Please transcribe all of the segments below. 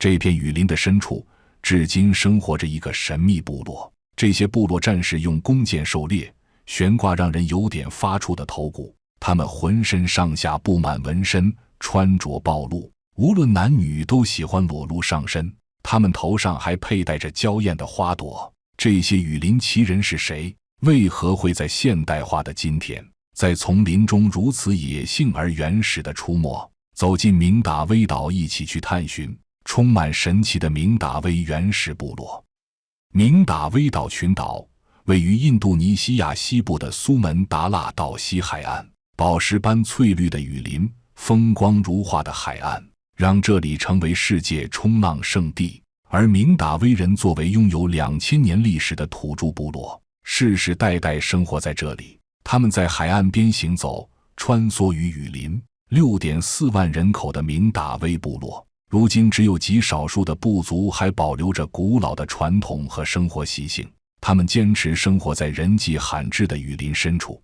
这片雨林的深处，至今生活着一个神秘部落。这些部落战士用弓箭狩猎，悬挂让人有点发怵的头骨。他们浑身上下布满纹身，穿着暴露，无论男女都喜欢裸露上身。他们头上还佩戴着娇艳的花朵。这些雨林奇人是谁？为何会在现代化的今天，在丛林中如此野性而原始的出没？走进明达威岛，一起去探寻充满神奇的明达威原始部落。明达威岛群岛位于印度尼西亚西部的苏门答腊岛西海岸，宝石般翠绿的雨林，风光如画的海岸，让这里成为世界冲浪圣地。而明达威人作为拥有2000年历史的土著部落，世世代代生活在这里。他们在海岸边行走，穿梭于雨林。6.4万人口的明达威部落，如今只有极少数的部族还保留着古老的传统和生活习性。他们坚持生活在人迹罕至的雨林深处。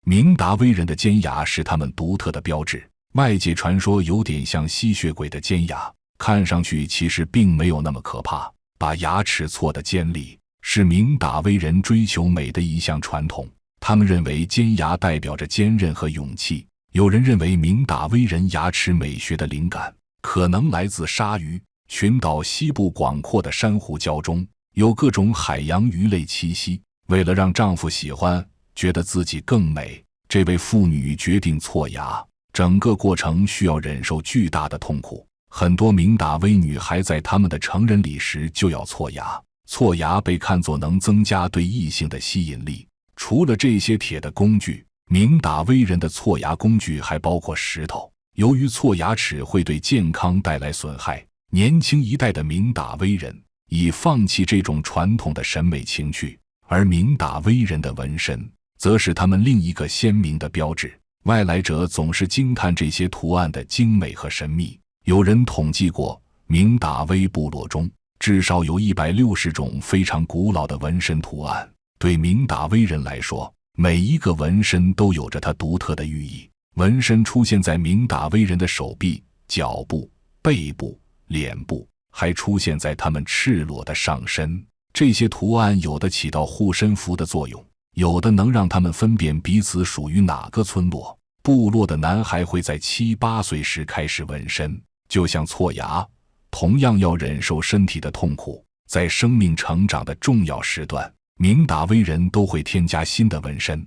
明达威人的尖牙是他们独特的标志，外界传说有点像吸血鬼的尖牙，看上去其实并没有那么可怕。把牙齿错得尖利，是明达威人追求美的一项传统。他们认为尖牙代表着坚韧和勇气。有人认为明达威人牙齿美学的灵感可能来自鲨鱼。群岛西部广阔的珊瑚礁中有各种海洋鱼类栖息。为了让丈夫喜欢，觉得自己更美，这位妇女决定错牙。整个过程需要忍受巨大的痛苦。很多明达威女孩在她们的成人礼时就要错牙。错牙被看作能增加对异性的吸引力。除了这些铁的工具，明达威人的错牙工具还包括石头。由于错牙齿会对健康带来损害，年轻一代的明达威人已放弃这种传统的审美情趣，而明达威人的纹身则是他们另一个鲜明的标志。外来者总是惊叹这些图案的精美和神秘。有人统计过，明达威部落中至少有160种非常古老的纹身图案。对明达威人来说，每一个纹身都有着它独特的寓意。纹身出现在明达威人的手臂、脚部、背部、脸部，还出现在他们赤裸的上身。这些图案有的起到护身符的作用，有的能让他们分辨彼此属于哪个村落。部落的男孩会在7、8岁时开始纹身，就像错牙，同样要忍受身体的痛苦。在生命成长的重要时段，明达威人都会添加新的纹身。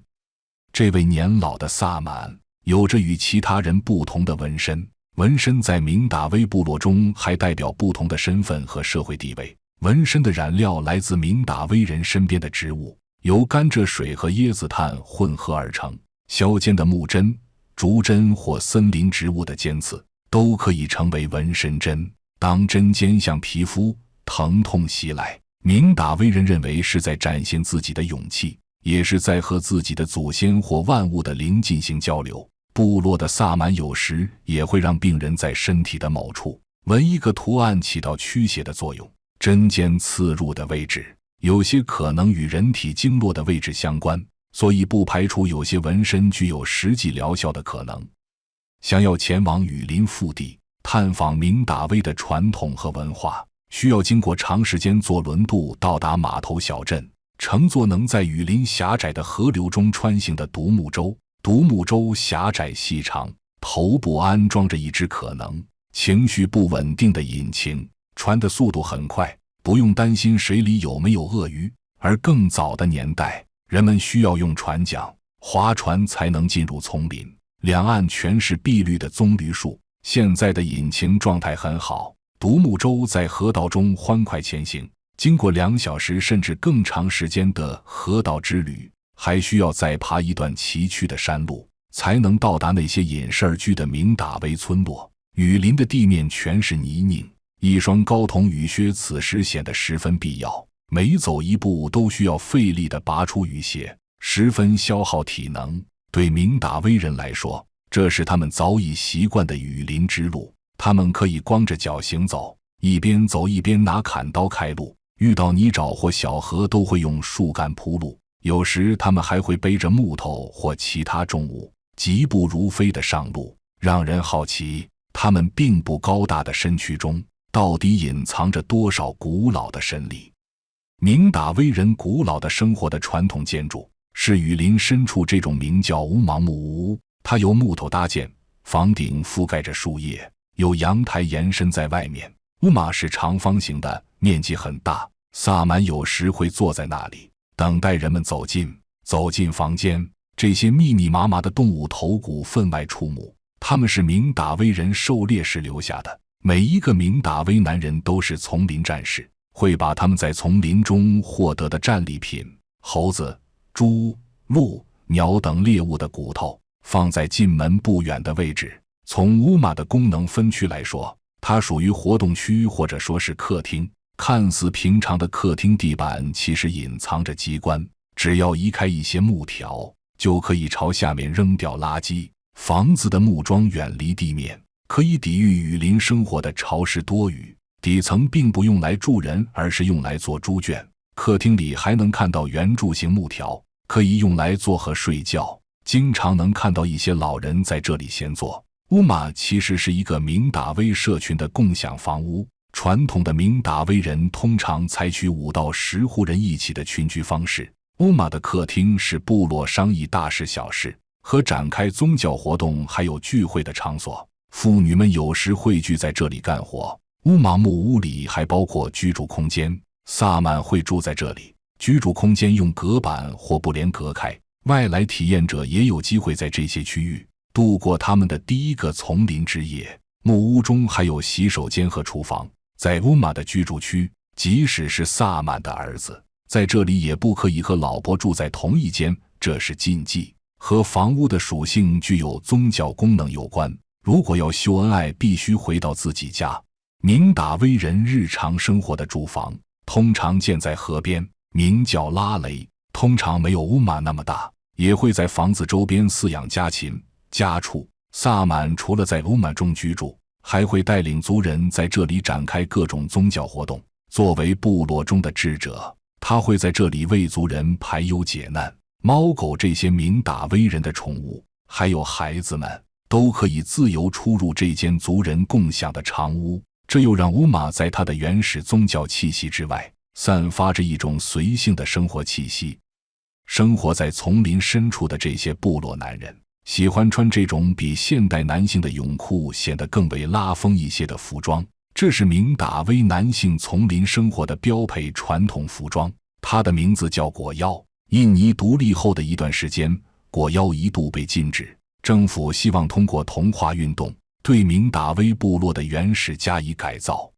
这位年老的萨满有着与其他人不同的纹身。纹身在明达威部落中还代表不同的身份和社会地位。纹身的染料来自明达威人身边的植物，由甘蔗水和椰子炭混合而成。削尖的木针、竹针或森林植物的尖刺都可以成为纹身针。当针尖向皮肤，疼痛袭来，明达威人认为是在展现自己的勇气，也是在和自己的祖先或万物的灵进行交流。部落的萨满有时也会让病人在身体的某处纹一个图案，起到驱邪的作用。针尖刺入的位置有些可能与人体经络的位置相关，所以不排除有些纹身具有实际疗效的可能。想要前往雨林腹地，探访明达威的传统和文化，需要经过长时间坐轮渡到达码头小镇，乘坐能在雨林狭窄的河流中穿行的独木舟。独木舟狭窄细长，头部安装着一只可能情绪不稳定的引擎，船的速度很快，不用担心水里有没有鳄鱼。而更早的年代，人们需要用船桨、划船才能进入丛林，两岸全是碧绿的棕榈树。现在的引擎状态很好，独木舟在河道中欢快前行，经过2小时甚至更长时间的河道之旅，还需要再爬一段崎岖的山路，才能到达那些隐士而居的明达威村落。雨林的地面全是泥泞，一双高筒雨靴此时显得十分必要，每走一步都需要费力地拔出雨鞋，十分消耗体能。对明达威人来说，这是他们早已习惯的雨林之路，他们可以光着脚行走，一边走一边拿砍刀开路，遇到泥沼或小河都会用树干铺路。有时他们还会背着木头或其他重物，疾步如飞地上路。让人好奇，他们并不高大的身躯中到底隐藏着多少古老的神力？明达威人古老的生活的传统建筑是雨林深处这种名叫乌芒木屋，它由木头搭建，房顶覆盖着树叶，有阳台延伸在外面。乌玛是长方形的，面积很大。萨满有时会坐在那里，等待人们走进房间。这些密密麻麻的动物头骨分外触目，他们是明达威人狩猎时留下的。每一个明达威男人都是丛林战士，会把他们在丛林中获得的战利品猴子、猪、鹿、鸟等猎物的骨头放在进门不远的位置。从乌玛的功能分区来说，它属于活动区或者说是客厅。看似平常的客厅地板其实隐藏着机关，只要移开一些木条，就可以朝下面扔掉垃圾。房子的木桩远离地面，可以抵御雨林生活的潮湿多雨。底层并不用来住人，而是用来做猪圈。客厅里还能看到圆柱形木条，可以用来做和睡觉，经常能看到一些老人在这里闲坐。乌玛其实是一个明达威社群的共享房屋。传统的明达威人通常采取5到10户人一起的群居方式。乌玛的客厅是部落商议大事小事和展开宗教活动还有聚会的场所，妇女们有时汇聚在这里干活。乌玛木屋里还包括居住空间，萨满会住在这里，居住空间用隔板或布帘隔开，外来体验者也有机会在这些区域度过他们的第一个丛林之夜。木屋中还有洗手间和厨房。在乌玛的居住区，即使是萨满的儿子，在这里也不可以和老婆住在同一间，这是禁忌，和房屋的属性具有宗教功能有关。如果要秀恩爱，必须回到自己家。明达威人日常生活的住房通常建在河边，名叫拉雷，通常没有乌玛那么大，也会在房子周边饲养家禽、家畜。萨满除了在乌玛中居住，还会带领族人在这里展开各种宗教活动。作为部落中的智者，他会在这里为族人排忧解难。猫狗这些明达威人的宠物，还有孩子们，都可以自由出入这间族人共享的长屋。这又让乌玛在他的原始宗教气息之外，散发着一种随性的生活气息。生活在丛林深处的这些部落男人喜欢穿这种比现代男性的泳裤显得更为拉风一些的服装，这是明达威男性丛林生活的标配传统服装。它的名字叫裹腰。印尼独立后的一段时间，裹腰一度被禁止，政府希望通过同化运动对明达威部落的原始加以改造。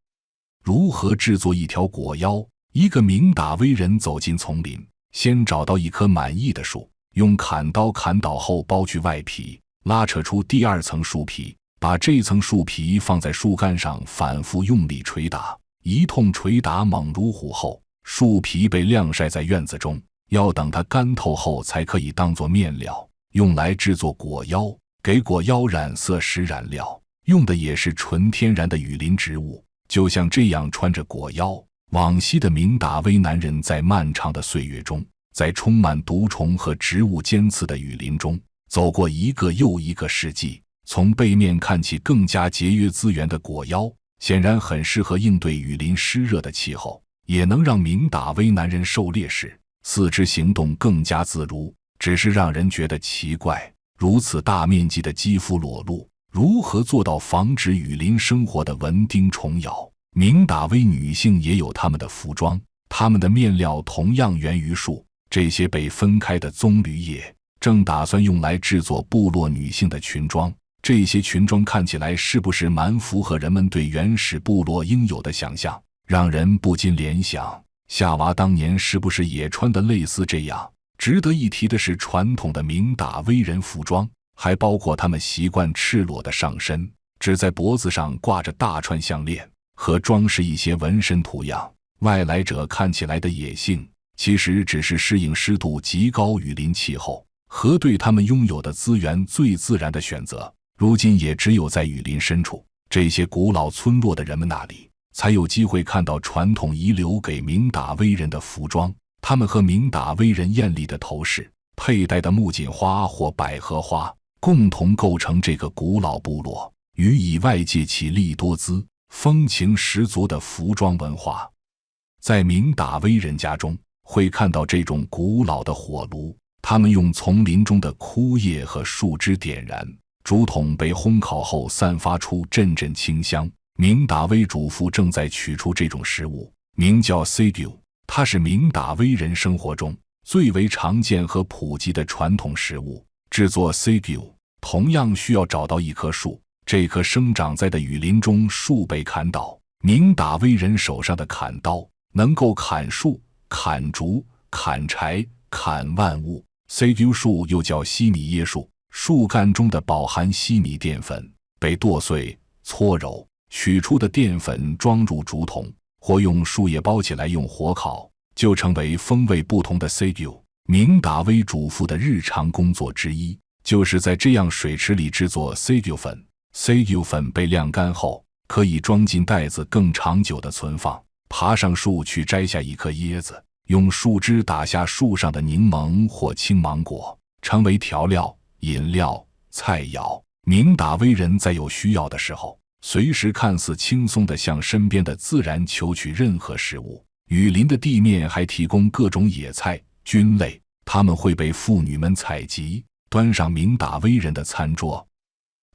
如何制作一条裹腰？一个明达威人走进丛林，先找到一棵满意的树，用砍刀砍倒后剥去外皮，拉扯出第2层树皮，把这层树皮放在树干上反复用力捶打，一通捶打猛如虎后，树皮被晾晒在院子中，要等它干透后才可以当作面料，用来制作裹腰。给裹腰染色时，染料用的也是纯天然的雨林植物。就像这样穿着裹腰，往昔的明达威男人在漫长的岁月中，在充满毒虫和植物尖刺的雨林中走过一个又一个世纪。从背面看起更加节约资源的裹腰，显然很适合应对雨林湿热的气候，也能让明达威男人狩猎时四肢行动更加自如。只是让人觉得奇怪，如此大面积的肌肤裸露，如何做到防止雨林生活的蚊叮虫咬？明达威女性也有她们的服装，她们的面料同样源于树。这些被分开的棕榈叶正打算用来制作部落女性的裙装。这些裙装看起来是不是蛮符合人们对原始部落应有的想象？让人不禁联想，夏娃当年是不是也穿得类似这样？值得一提的是，传统的明达威人服装还包括他们习惯赤裸的上身，只在脖子上挂着大串项链和装饰一些纹身图样。外来者看起来的野性，其实只是适应湿度极高雨林气候和对他们拥有的资源最自然的选择。如今也只有在雨林深处，这些古老村落的人们那里，才有机会看到传统遗留给明达威人的服装。他们和明达威人艳丽的头饰、佩戴的木槿花或百合花，共同构成这个古老部落予以外界起利多姿、风情十足的服装文化。在明达威人家中会看到这种古老的火炉，他们用丛林中的枯叶和树枝点燃，竹筒被烘烤后散发出阵阵清香。明达威主妇正在取出这种食物，名叫 Sagu， 它是明达威人生活中最为常见和普及的传统食物。制作 Sagu 同样需要找到一棵树，这棵生长在的雨林中，树被砍倒。明达威人手上的砍刀能够砍树、砍竹、砍柴、砍万物。Sagu 树又叫西米耶树，树干中的饱含西米淀粉被剁碎、搓揉，取出的淀粉装入竹筒，或用树叶包起来用火烤，就成为风味不同的 Sagu。明达威主妇的日常工作之一，就是在这样水池里制作 Sagu 粉。Sagu 粉被晾干后，可以装进袋子更长久的存放。爬上树去摘下一颗椰子，用树枝打下树上的柠檬或青芒果，成为调料、饮料、菜肴。明达威人在有需要的时候，随时看似轻松地向身边的自然求取任何食物。雨林的地面还提供各种野菜、菌类，它们会被妇女们采集，端上明达威人的餐桌。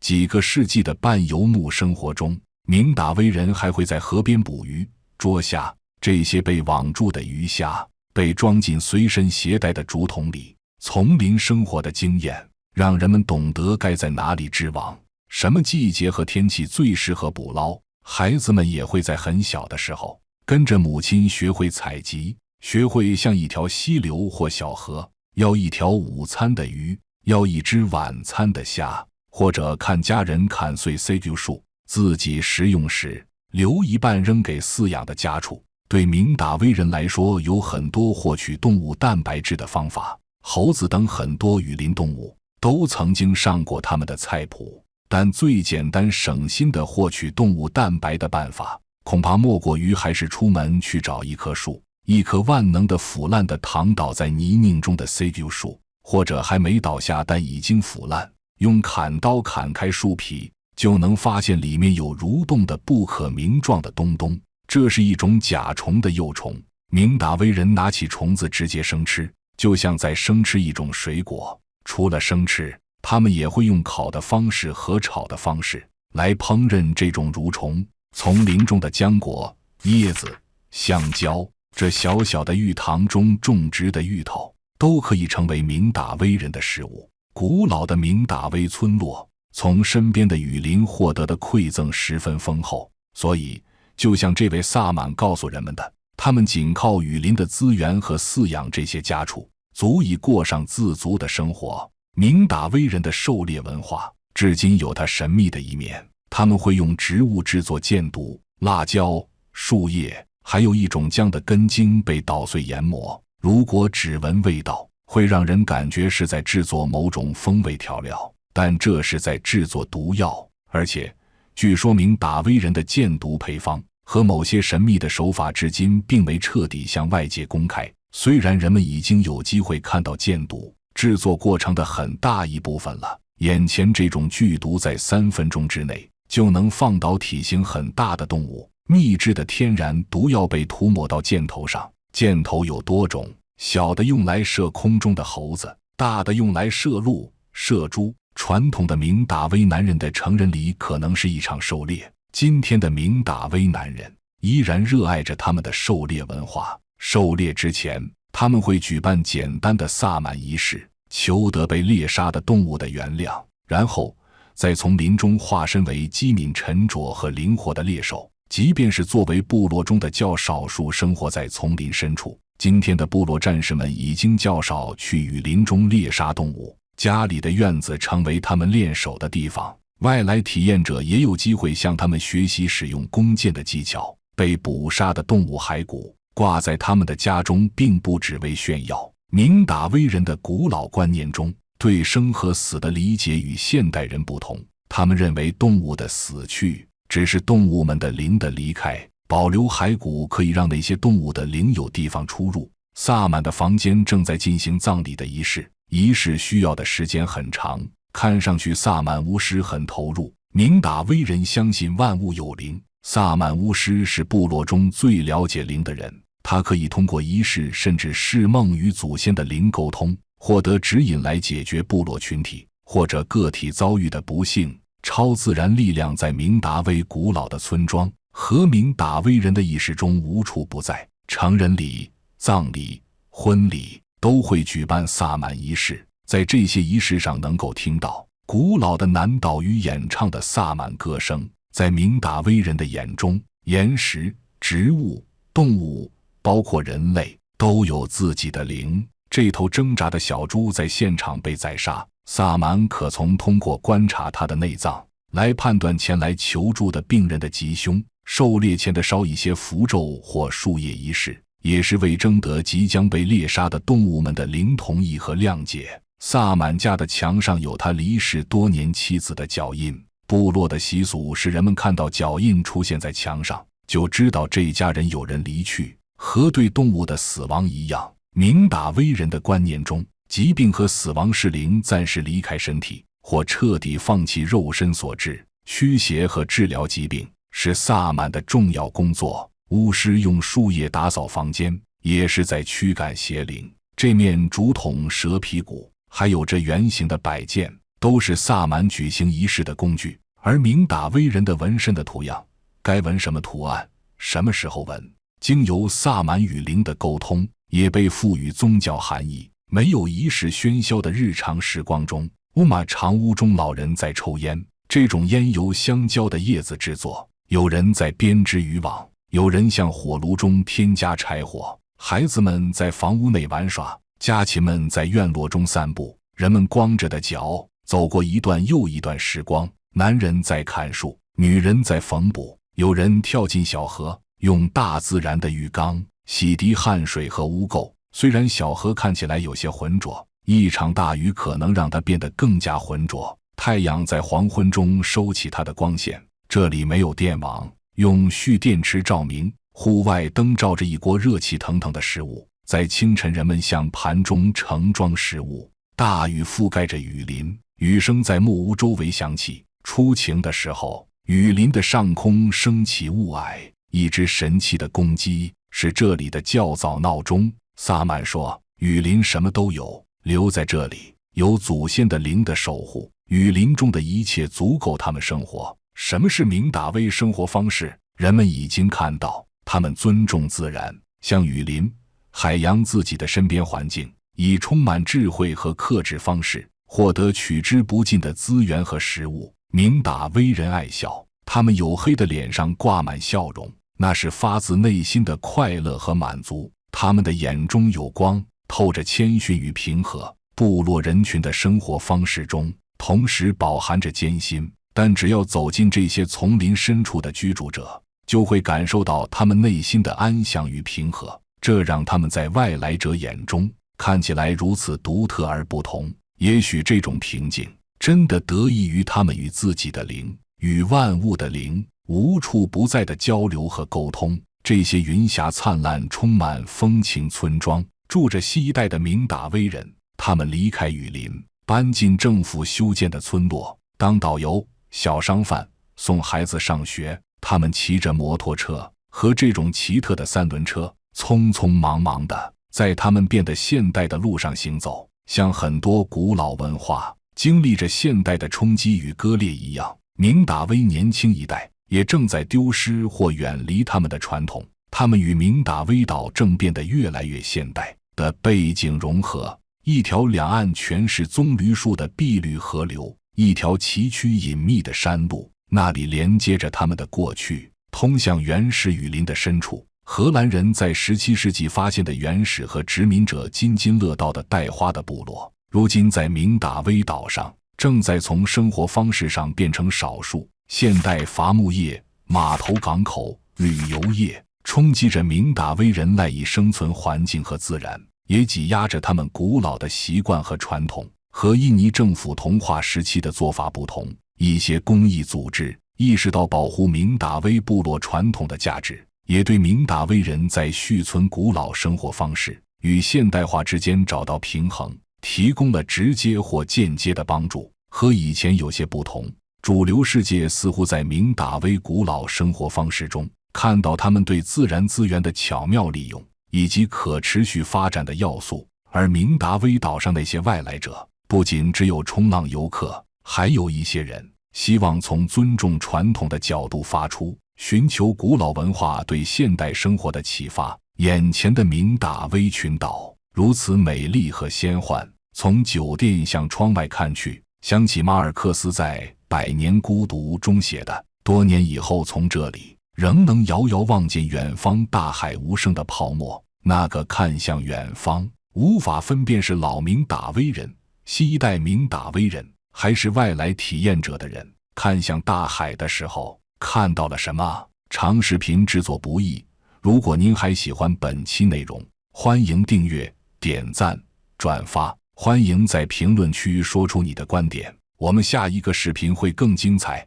几个世纪的半游牧生活中，明达威人还会在河边捕鱼、捉虾，这些被网住的鱼虾被装进随身携带的竹筒里。丛林生活的经验让人们懂得该在哪里织网，什么季节和天气最适合捕捞。孩子们也会在很小的时候跟着母亲学会采集，学会向一条溪流或小河要一条午餐的鱼，要一只晚餐的虾，或者看家人砍碎 Sagu 树，自己食用时留一半扔给饲养的家畜。对明达威人来说，有很多获取动物蛋白质的方法，猴子等很多雨林动物都曾经上过他们的菜谱，但最简单省心的获取动物蛋白的办法，恐怕莫过于还是出门去找一棵树，一棵万能的腐烂的躺倒在泥泞中的 Sagu 树，或者还没倒下但已经腐烂，用砍刀砍开树皮，就能发现里面有蠕动的不可名状的东东，这是一种甲虫的幼虫。明达威人拿起虫子直接生吃，就像在生吃一种水果。除了生吃，他们也会用烤的方式和炒的方式来烹饪这种蠕虫。丛林中的浆果、椰子、香蕉，这小小的玉堂中种植的芋头，都可以成为明达威人的食物。古老的明达威村落从身边的雨林获得的馈赠十分丰厚，所以就像这位萨满告诉人们的，他们仅靠雨林的资源和饲养这些家畜，足以过上自足的生活。明达威人的狩猎文化至今有它神秘的一面，他们会用植物制作箭毒、辣椒、树叶，还有一种姜的根茎被捣碎研磨，如果只闻味道，会让人感觉是在制作某种风味调料，但这是在制作毒药。而且据说明达威人的箭毒配方和某些神秘的手法至今并没彻底向外界公开，虽然人们已经有机会看到箭毒制作过程的很大一部分了，眼前这种剧毒在3分钟之内就能放倒体型很大的动物。秘制的天然毒药被涂抹到箭头上，箭头有多种，小的用来射空中的猴子，大的用来射鹿、射猪。传统的明达威男人的成人礼可能是一场狩猎，今天的明达威男人依然热爱着他们的狩猎文化。狩猎之前，他们会举办简单的萨满仪式，求得被猎杀的动物的原谅，然后再从林中化身为机敏沉着和灵活的猎手。即便是作为部落中的较少数生活在丛林深处，今天的部落战士们已经较少去雨林中猎杀动物，家里的院子成为他们练手的地方。外来体验者也有机会向他们学习使用弓箭的技巧。被捕杀的动物骸骨挂在他们的家中，并不只为炫耀。明达威人的古老观念中，对生和死的理解与现代人不同，他们认为动物的死去只是动物们的灵的离开，保留骸骨可以让那些动物的灵有地方出入。萨满的房间正在进行葬礼的仪式，仪式需要的时间很长，看上去萨满巫师很投入。明达威人相信万物有灵，萨满巫师是部落中最了解灵的人，他可以通过仪式甚至释梦与祖先的灵沟通，获得指引来解决部落群体或者个体遭遇的不幸。超自然力量在明达威古老的村庄和明达威人的意识中无处不在，成人礼、葬礼、婚礼都会举办萨满仪式，在这些仪式上能够听到古老的南岛语演唱的萨满歌声。在明达威人的眼中，岩石、植物、动物，包括人类，都有自己的灵。这头挣扎的小猪在现场被宰杀，萨满可通过观察它的内脏来判断前来求助的病人的吉凶。狩猎前的烧一些符咒或树叶仪式，也是为征得即将被猎杀的动物们的灵同意和谅解。萨满家的墙上有他离世多年妻子的脚印。部落的习俗是人们看到脚印出现在墙上，就知道这家人有人离去，和对动物的死亡一样。明达威人的观念中，疾病和死亡是灵暂时离开身体或彻底放弃肉身所致。驱邪和治疗疾病是萨满的重要工作。巫师用树叶打扫房间，也是在驱赶邪灵。这面竹筒蛇皮鼓，还有这圆形的摆件，都是萨满举行仪式的工具。而明达威人的纹身的图样，该纹什么图案，什么时候纹，经由萨满与灵的沟通，也被赋予宗教含义。没有仪式喧嚣的日常时光中，乌马长屋中老人在抽烟，这种烟由香蕉的叶子制作。有人在编织渔网，有人向火炉中添加柴火，孩子们在房屋内玩耍，家禽们在院落中散步，人们光着的脚走过一段又一段时光。男人在砍树，女人在缝补，有人跳进小河，用大自然的浴缸洗涤汗水和污垢。虽然小河看起来有些浑浊，一场大雨可能让它变得更加浑浊。太阳在黄昏中收起它的光线，这里没有电网，用蓄电池照明，户外灯照着一锅热气腾腾的食物。在清晨，人们向盘中盛装食物。大雨覆盖着雨林，雨声在木屋周围响起。出晴的时候，雨林的上空升起雾霭，一只神奇的公鸡是这里的教早闹钟。萨满说，雨林什么都有，留在这里，有祖先的灵的守护，雨林中的一切足够他们生活。什么是明达威生活方式？人们已经看到，他们尊重自然，像雨林、海洋自己的身边环境，以充满智慧和克制方式获得取之不尽的资源和食物。明达威人爱笑，他们黝黑的脸上挂满笑容，那是发自内心的快乐和满足。他们的眼中有光，透着谦逊与平和。部落人群的生活方式中同时饱含着艰辛，但只要走进这些丛林深处的居住者，就会感受到他们内心的安详与平和，这让他们在外来者眼中看起来如此独特而不同。也许这种平静真的得益于他们与自己的灵，与万物的灵无处不在的交流和沟通。这些云霞灿烂、充满风情村庄，住着新一代的明达威人。他们离开雨林，搬进政府修建的村落，当导游、小商贩，送孩子上学。他们骑着摩托车和这种奇特的三轮车，匆匆忙忙地在他们变得现代的路上行走，像很多古老文化经历着现代的冲击与割裂一样。明达威年轻一代也正在丢失或远离他们的传统，他们与明达威岛正变得越来越现代的背景融合。一条两岸全是棕榈树的碧绿河流，一条崎岖隐秘的山路，那里连接着他们的过去，通向原始雨林的深处。荷兰人在17世纪发现的原始和殖民者津津乐道的带花的部落，如今在明达威岛上正在从生活方式上变成少数。现代伐木业、码头港口、旅游业冲击着明达威人赖以生存环境和自然，也挤压着他们古老的习惯和传统。和印尼政府同化时期的做法不同，一些公益组织意识到保护明达威部落传统的价值，也对明达威人在续存古老生活方式与现代化之间找到平衡，提供了直接或间接的帮助。和以前有些不同，主流世界似乎在明达威古老生活方式中看到他们对自然资源的巧妙利用以及可持续发展的要素，而明达威岛上那些外来者不仅只有冲浪游客，还有一些人希望从尊重传统的角度发出，寻求古老文化对现代生活的启发。眼前的明达威群岛如此美丽和仙幻，从酒店向窗外看去，想起马尔克斯在《百年孤独》中写的，多年以后从这里仍能遥遥望见远方大海无声的泡沫。那个看向远方无法分辨是老明达威人、新一代明达威人还是外来体验者的人，看向大海的时候看到了什么？长视频制作不易，如果您还喜欢本期内容，欢迎订阅、点赞、转发，欢迎在评论区说出你的观点，我们下一个视频会更精彩。